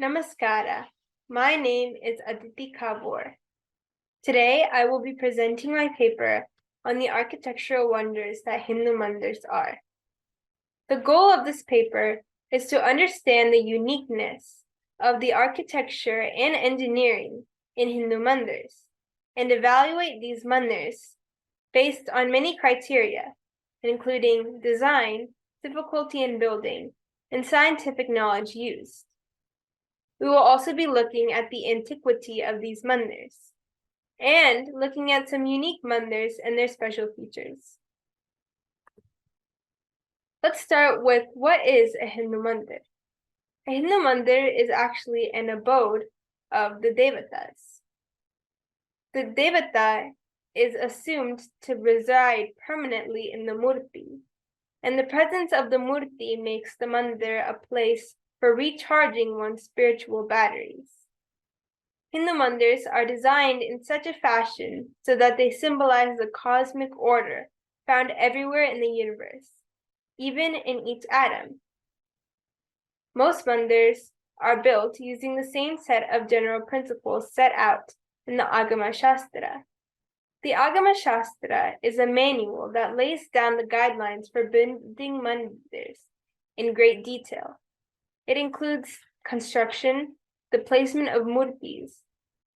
Namaskara. My name is Aditi Kavoor. Today I will be presenting my paper on the architectural wonders that Hindu Mandirs are. The goal of this paper is to understand the uniqueness of the architecture and engineering in Hindu Mandirs and evaluate these mandirs based on many criteria, including design, difficulty in building, and scientific knowledge used. We will also be looking at the antiquity of these mandirs and looking at some unique mandirs and their special features. Let's start with what is a Hindu Mandir. A Hindu Mandir is actually an abode of the Devatas. The Devata is assumed to reside permanently in the Murti, and the presence of the Murti makes the Mandir a place for recharging one's spiritual batteries. Hindu Mandirs are designed in such a fashion so that they symbolize the cosmic order found everywhere in the universe, even in each atom. Most mandirs are built using the same set of general principles set out in the Agama Shastra. The Agama Shastra is a manual that lays down the guidelines for building mandirs in great detail. It includes construction, the placement of murtis,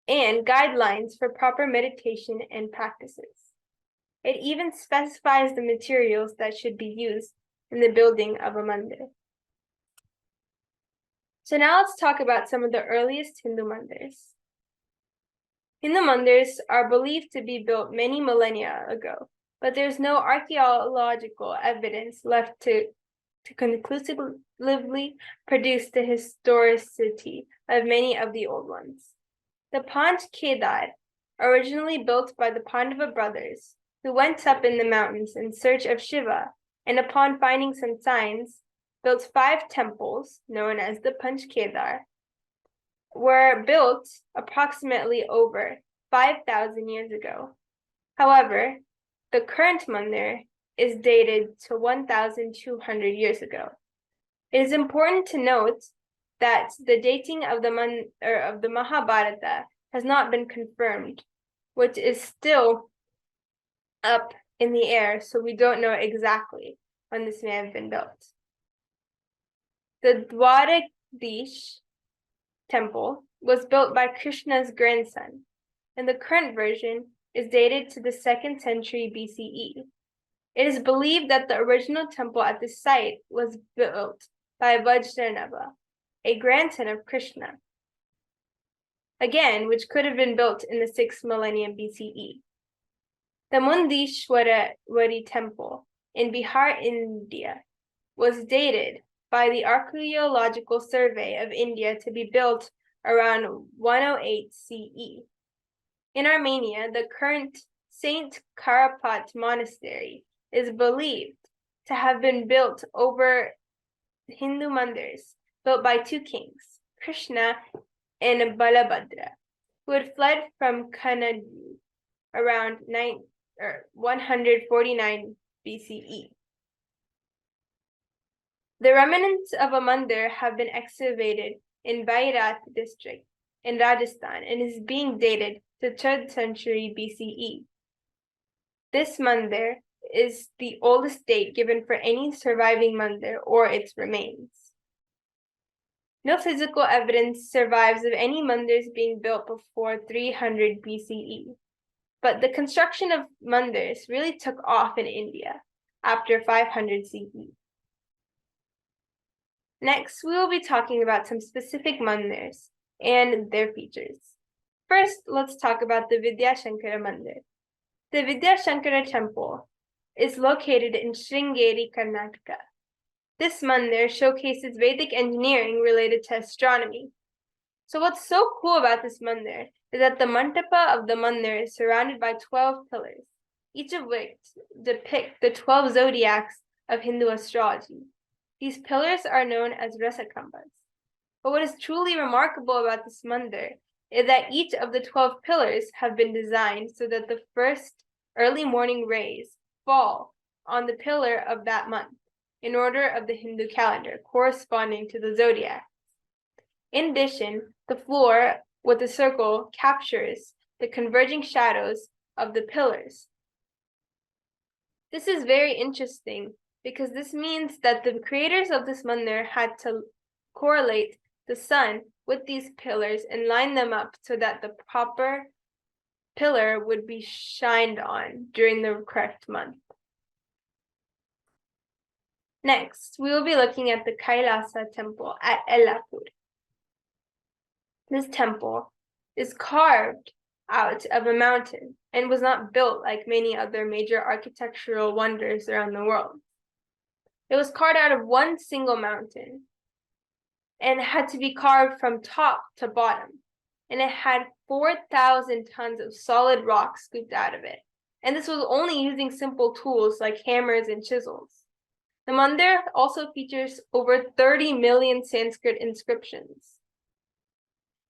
and guidelines for proper meditation and practices. It even specifies the materials that should be used in the building of a mandir. So now let's talk about some of the earliest Hindu mandirs. Hindu mandirs are believed to be built many millennia ago, but there's no archaeological evidence left to conclusively produce the historicity of many of the old ones. The Panch Kedar, originally built by the Pandava brothers, who went up in the mountains in search of Shiva, and upon finding some signs, built 5 temples, known as the Panch Kedar, were built approximately over 5,000 years ago. However, the current mandir is dated to 1,200 years ago. It is important to note that the dating of the Mahabharata has not been confirmed, which is still up in the air, so we don't know exactly when this may have been built. The Dwaradish temple was built by Krishna's grandson, and the current version is dated to the 2nd century BCE. It is believed that the original temple at this site was built by Vajranava, a grandson of Krishna, again, which could have been built in the 6th millennium BCE. The Mundishwari temple in Bihar, India, was dated by the Archaeological Survey of India to be built around 108 CE. In Armenia, the current Saint Karapat Monastery is believed to have been built over Hindu mandirs built by 2 kings, Krishna and Balabhadra, who had fled from Kannadu around 149 BCE. The remnants of a mandir have been excavated in Bairat district in Rajasthan and is being dated to 3rd century BCE. This mandir is the oldest date given for any surviving mandir or its remains. No physical evidence survives of any mandirs being built before 300 BCE, but the construction of mandirs really took off in India after 500 CE. Next, we will be talking about some specific mandirs and their features. First, let's talk about the Vidyashankara Mandir. The Vidyashankara temple is located in Sringeri, Karnataka. This mandir showcases Vedic engineering related to astronomy. So what's so cool about this mandir is that the mantapa of the mandir is surrounded by 12 pillars, each of which depict the 12 zodiacs of Hindu astrology. These pillars are known as rasakambas. But what is truly remarkable about this mandir is that each of the 12 pillars have been designed so that the first early morning rays fall on the pillar of that month in order of the Hindu calendar corresponding to the zodiac. In addition, the floor with the circle captures the converging shadows of the pillars. This is very interesting because this means that the creators of this mandir had to correlate the sun with these pillars and line them up so that the proper pillar would be shined on during the correct month. Next, we will be looking at the Kailasa temple at Ellapur. This temple is carved out of a mountain and was not built like many other major architectural wonders around the world. It was carved out of one single mountain and had to be carved from top to bottom. And it had 4,000 tons of solid rock scooped out of it. And this was only using simple tools like hammers and chisels. The mandir also features over 30 million Sanskrit inscriptions.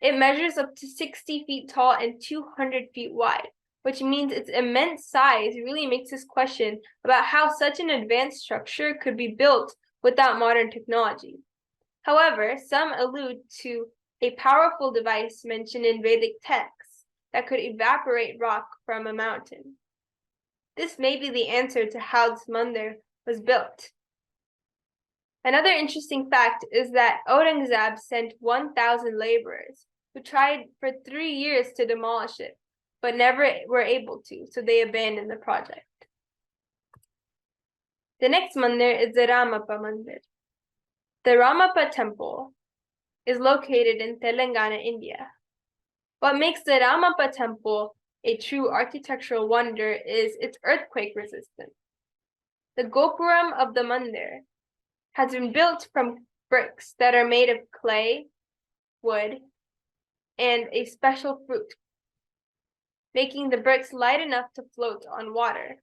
It measures up to 60 feet tall and 200 feet wide, which means its immense size really makes us question about how such an advanced structure could be built without modern technology. However, some allude to a powerful device mentioned in Vedic texts that could evaporate rock from a mountain. This may be the answer to how this mandir was built. Another interesting fact is that Aurangzeb sent 1,000 laborers who tried for 3 years to demolish it, but never were able to, so they abandoned the project. The next mandir is the Ramappa Mandir. The Ramappa temple is located in Telangana, India. What makes the Ramappa temple a true architectural wonder is its earthquake resistance. The gopuram of the mandir has been built from bricks that are made of clay, wood, and a special fruit, making the bricks light enough to float on water.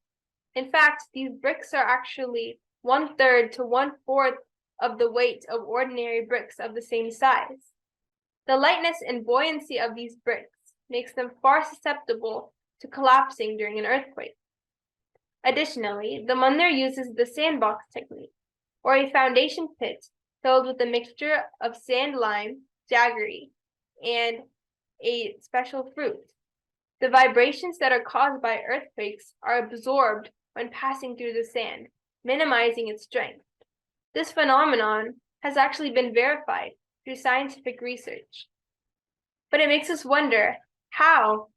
In fact, these bricks are actually 1/3 to 1/4 of the weight of ordinary bricks of the same size. The lightness and buoyancy of these bricks makes them far susceptible to collapsing during an earthquake. Additionally, the mandir uses the sandbox technique, or a foundation pit filled with a mixture of sand lime, jaggery, and a special fruit. The vibrations that are caused by earthquakes are absorbed when passing through the sand, minimizing its strength. This phenomenon has actually been verified through scientific research. But it makes us wonder how,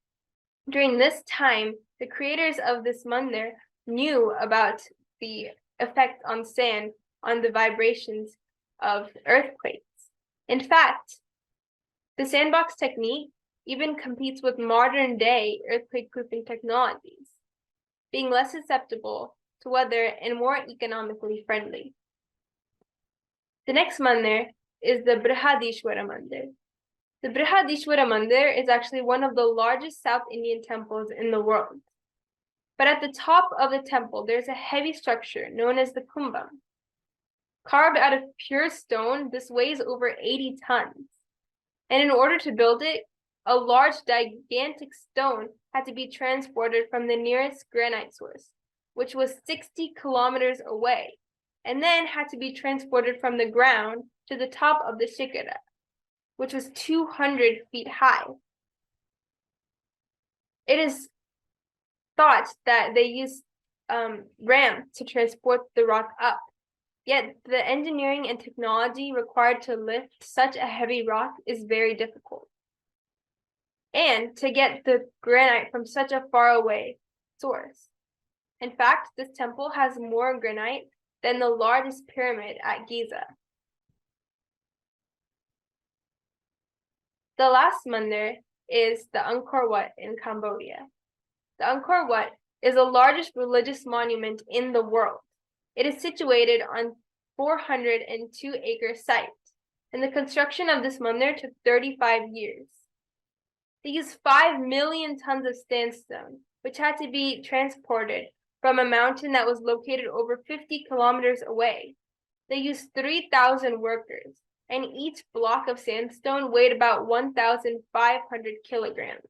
during this time, the creators of this mandir knew about the effect on sand on the vibrations of earthquakes. In fact, the sandbox technique even competes with modern-day earthquake-proofing technologies, being less susceptible to weather and more economically friendly. The next mandir is the Brihadisvara Mandir. The Brihadisvara Mandir is actually one of the largest South Indian temples in the world. But at the top of the temple, there's a heavy structure known as the kumbam. Carved out of pure stone, this weighs over 80 tons. And in order to build it, a large gigantic stone had to be transported from the nearest granite source, which was 60 kilometers away, and then had to be transported from the ground to the top of the shikara, which was 200 feet high. It is thought that they used ramps to transport the rock up. Yet the engineering and technology required to lift such a heavy rock is very difficult. And to get the granite from such a far away source. In fact, this temple has more granite than the largest pyramid at Giza. The last mandir is the Angkor Wat in Cambodia. The Angkor Wat is the largest religious monument in the world. It is situated on 402-acre site, and the construction of this mandir took 35 years. They used 5 million tons of sandstone, which had to be transported from a mountain that was located over 50 kilometers away. They used 3,000 workers, and each block of sandstone weighed about 1,500 kilograms.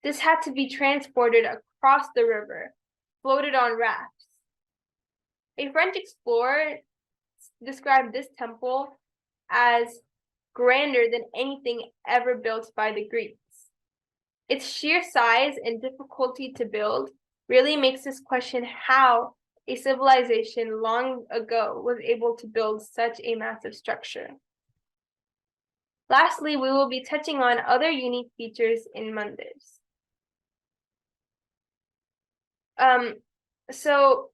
This had to be transported across the river, floated on rafts. A French explorer described this temple as grander than anything ever built by the Greeks. Its sheer size and difficulty to build really makes us question how a civilization long ago was able to build such a massive structure. Lastly, we will be touching on other unique features in mandirs. So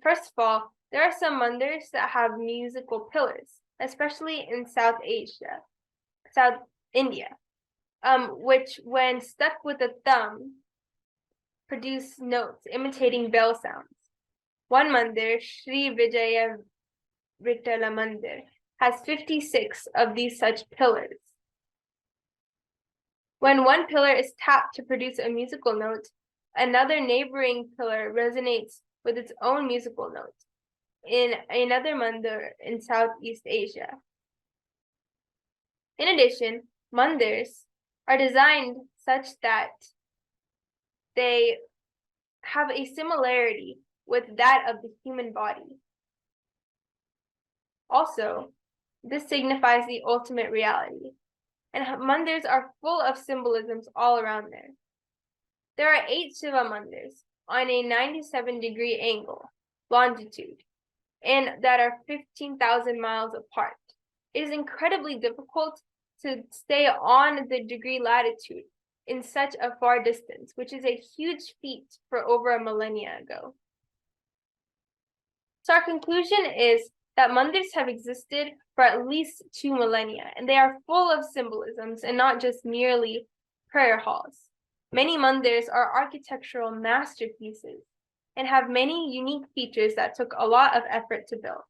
first of all, there are some mandirs that have musical pillars, especially in South India, which when stuck with a thumb, produce notes imitating bell sounds. One mandir, Sri Vidyashankara Mandir, has 56 of these such pillars. When one pillar is tapped to produce a musical note, another neighboring pillar resonates with its own musical note in another mandir in Southeast Asia. In addition, mandirs are designed such that they have a similarity with that of the human body. Also, this signifies the ultimate reality, and mandirs are full of symbolisms all around there. There are 8 Shiva mandirs on a 97-degree angle, longitude, and that are 15,000 miles apart. It is incredibly difficult to stay on the degree latitude in such a far distance, which is a huge feat for over a millennia ago. So our conclusion is that mandirs have existed for at least 2 millennia, and they are full of symbolisms and not just merely prayer halls. Many mandirs are architectural masterpieces and have many unique features that took a lot of effort to build.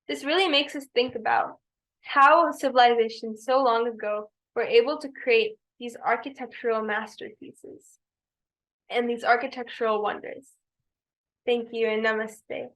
This really makes us think about how civilizations so long ago were able to create these architectural masterpieces and these architectural wonders. Thank you and namaste.